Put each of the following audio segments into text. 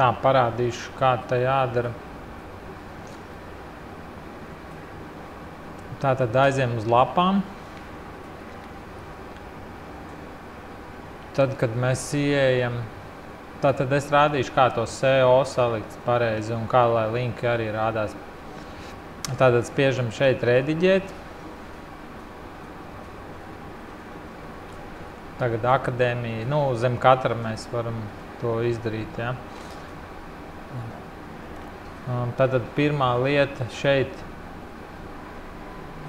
Tā parādīšu, kā tā jādara. Tātad aiziem uz lapām. Tad, kad mēs ieejam, tātad es rādīšu, kā to SEO salikt pareizi un kā, lai linki arī rādās. Tātad spiežam šeit rediģēt. Tagad akadēmija, zem katra mēs varam to izdarīt, ja. Tātad pirmā lieta šeit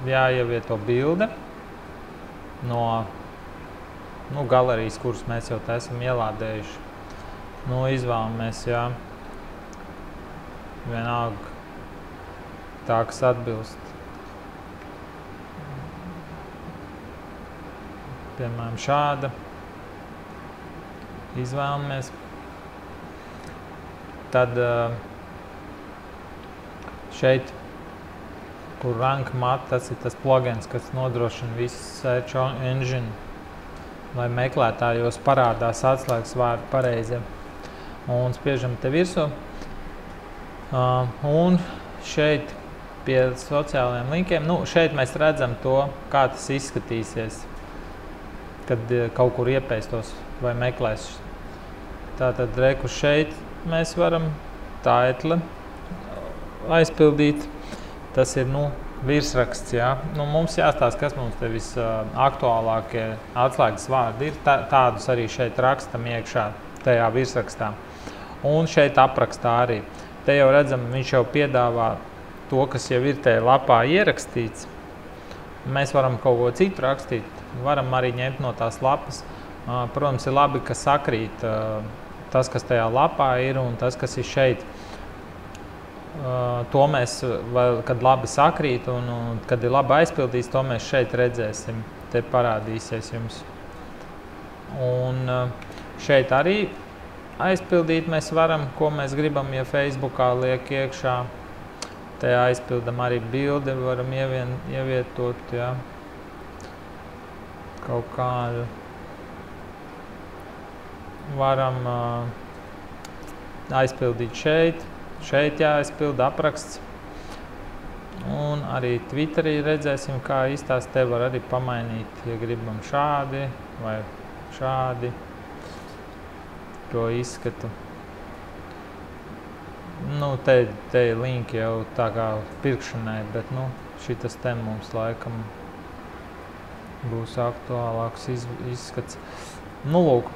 jāievieto bilde no galerijas, kuras mēs jau tā esam ielādējuši. Izvēlamies, jā, vienalga tā, kas atbilst. Piemēram, šāda. Izvēlamies. Tad šeit, kur Rank Mat, tas ir tas plugins, kas nodrošina visu search engine, lai meklētājos parādās atslēgas vārdi pareizi. Un spiežam te virsū. Un šeit pie sociālajiem linkiem, šeit mēs redzam to, kā tas izskatīsies, kad kaut kur iepēstos vai meklēs. Tātad reku šeit mēs varam taitli aizpildīt. Tas ir, virsraksts, jā. Mums jāstāsta, kas mums te visaktuālākie atslēgas vārdi ir. Tādus arī šeit rakstam iekšā tajā virsrakstā. Un šeit aprakstā arī. Te jau redzam, viņš jau piedāvā to, kas jau ir tajā lapā ierakstīts. Mēs varam kaut ko citu rakstīt. Varam arī ņemt no tās lapas. Protams, ir labi, ka sakrīt tas, kas tajā lapā ir, un tas, kas ir šeit. To mēs, kad labi sakrīt un kad ir labi aizpildīts, to mēs šeit redzēsim. Te parādīsies jums. Un šeit arī aizpildīt mēs varam, ko mēs gribam, ja Facebookā liek iekšā. Te aizpildam arī bildi, varam ievietot, jā, kaut kādu. Varam aizpildīt šeit. Šeit jāaizpilda apraksts. Un arī Twitterī redzēsim, kā īstās te var arī pamainīt, ja gribam šādi vai šādi to izskatu. Te ir linki jau tā kā pirkšanai, bet šitas te mums laikam būs aktuālāks izskats. Lūk.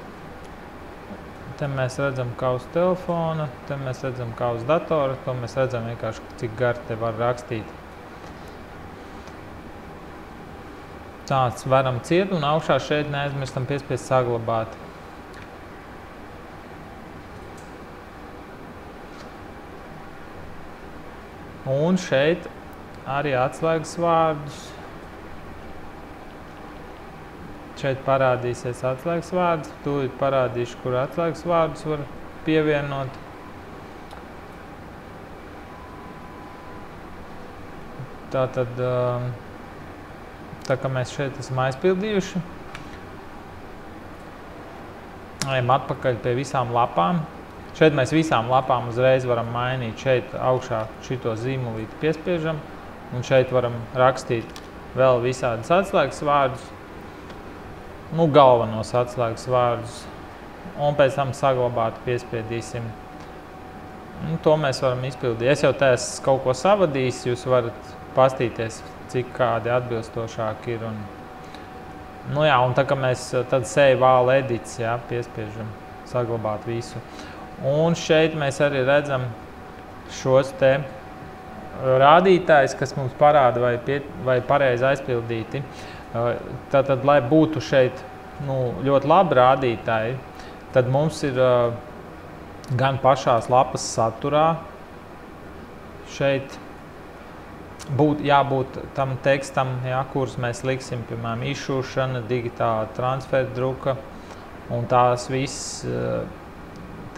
Te mēs redzam, kā uz telefona, te mēs redzam, kā uz datora, to mēs redzam vienkārši, cik gari te var rakstīt. Tāds varam ciet, un augšā šeit neaizmirstam piespiest saglabāt. Un šeit arī atslēgas vārdus. Šeit parādīsies atslēgas vārdus, tūlīt parādīšu, kur atslēgas vārdus var pievienot. Tātad, tā kā mēs šeit esam aizpildījuši, ejam atpakaļ pie visām lapām. Šeit mēs visām lapām uzreiz varam mainīt. Šeit augšā šito zīmolīti piespiežam, un šeit varam rakstīt vēl visādas atslēgas vārdus. Galvenos atslēgas vārdus, un pēc tam saglabāt piespiedīsim. To mēs varam izpildīt. Es jau te esmu kaut ko savadījis, jūs varat pastīties, cik kādi atbilstošāki ir. Un tā kā mēs tad save all edits, jā, piespiežam saglabāt visu. Un šeit mēs arī redzam šos te rādītājus, kas mums parāda, vai pareizi aizpildīti. Tātad, lai būtu šeit ļoti labi rādītāji, tad mums ir gan pašās lapas saturā šeit jābūt tam tekstam, kurus mēs liksim, piemēram, izšūšana, digitāla transferdruka, un tās viss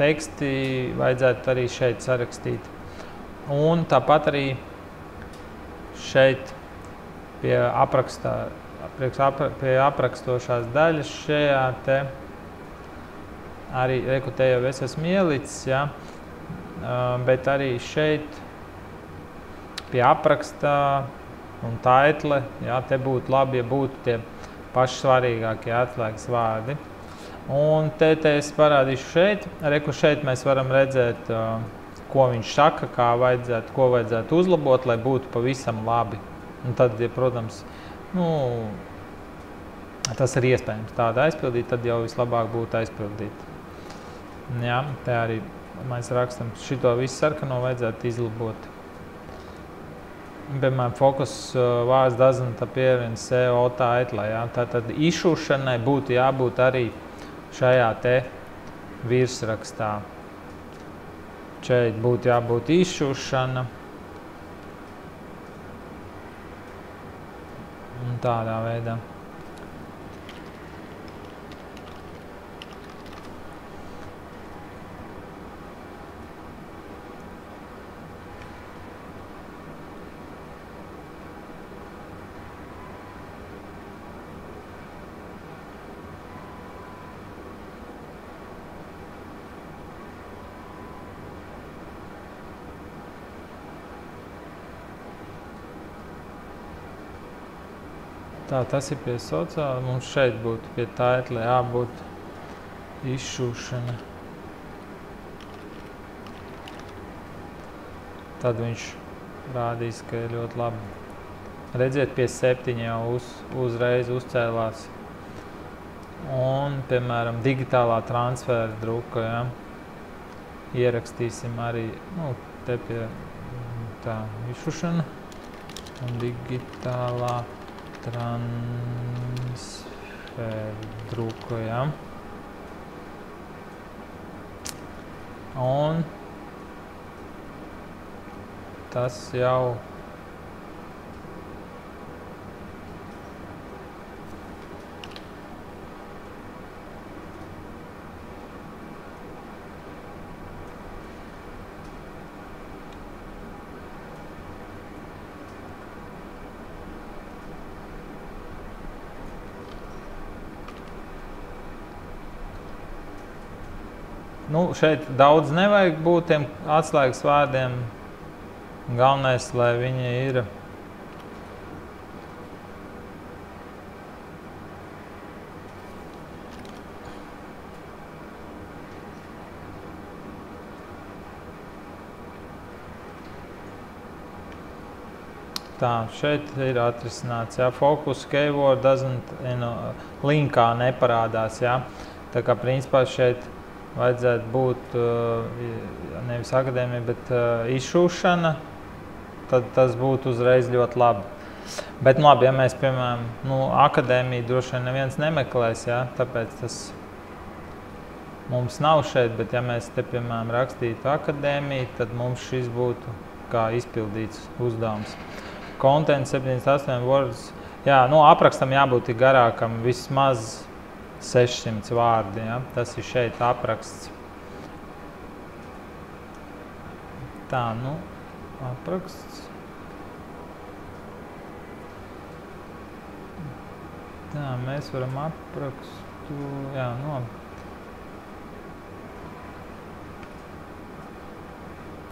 teksti vajadzētu arī šeit sarakstīt. Un tāpat arī šeit pie aprakstošās daļas šajā te arī, te jau es esmu ielicis, ja, bet arī šeit pie aprakstā un taitle, jā, te būtu labi, ja būtu tie paši svarīgākie atslēgas vārdi. Un te es parādīšu šeit. Reku šeit mēs varam redzēt, ko viņš saka, ko vajadzētu uzlabot, lai būtu pavisam labi. Un tad, ja, protams, tas ir iespējams tādu aizpildīt, tad jau vislabāk būtu aizpildīt. Jā, te arī mēs rakstam, šito visu sarkano vajadzētu izlabot. Piemēram, focus vārds doesn't appear in SEO title. Ja? Tātad izšūšanai būtu jābūt arī šajā te virsrakstā. Šeit būtu jābūt izšūšana. Un tādā veidā. Tā, tas ir pie sociāla. Mums šeit būtu pie title jābūt izšūšana. Tad viņš rādīs, ka ir ļoti labi. Redziet, pie 7 jau uzreiz uzcēlās. Un, piemēram, digitālā transfera druka, ja? Ierakstīsim arī, te pie tā izšūšana un digitālā transfer druka, ja? Un tas jau šeit daudz nevajag būt tiem atslēgas vārdiem. Galvenais, lai viņi ir tā, šeit ir atrisināts, jā, focus keyword doesn't, linkā neparādās, jā. Tā kā principā šeit vajadzētu būt nevis akadēmija, bet izšūšana, tad tas būtu uzreiz ļoti labi. Bet labi, ja mēs, piemēram, akadēmiju droši vien neviens nemeklēs, jā, tāpēc tas mums nav šeit, bet ja mēs te, piemēram, rakstītu akadēmiju, tad mums šis būtu kā izpildīts uzdevums. Content 78 words, jā, aprakstam jābūt garākam vismaz 600 vārdi, ja? Tas ir šeit apraksts. Tā, apraksts. Tā, mēs varam aprakstu, jā,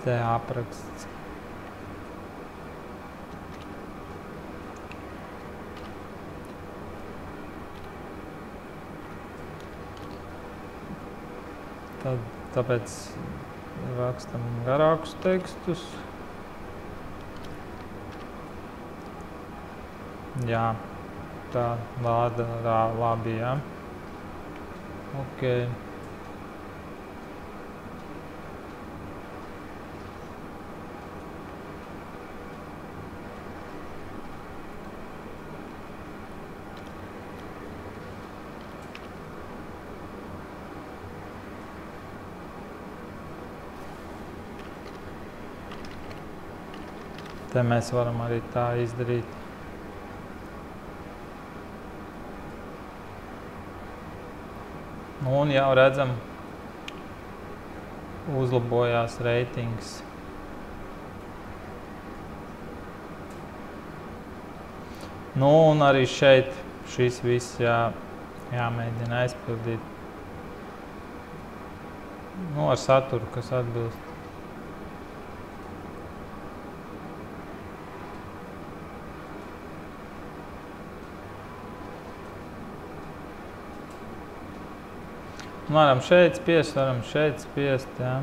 te apraksts. Tāpēc rakstam garākus tekstus. Jā, tā vārda labi, jā. Ok. Te mēs varam arī tā izdarīt. Un jau redzam, uzlabojās reitings. Un arī šeit šis viss jāmēģina aizpildīt. Ar saturu, kas atbilst. Varam šeit spiest, varam šeit spiest, jā.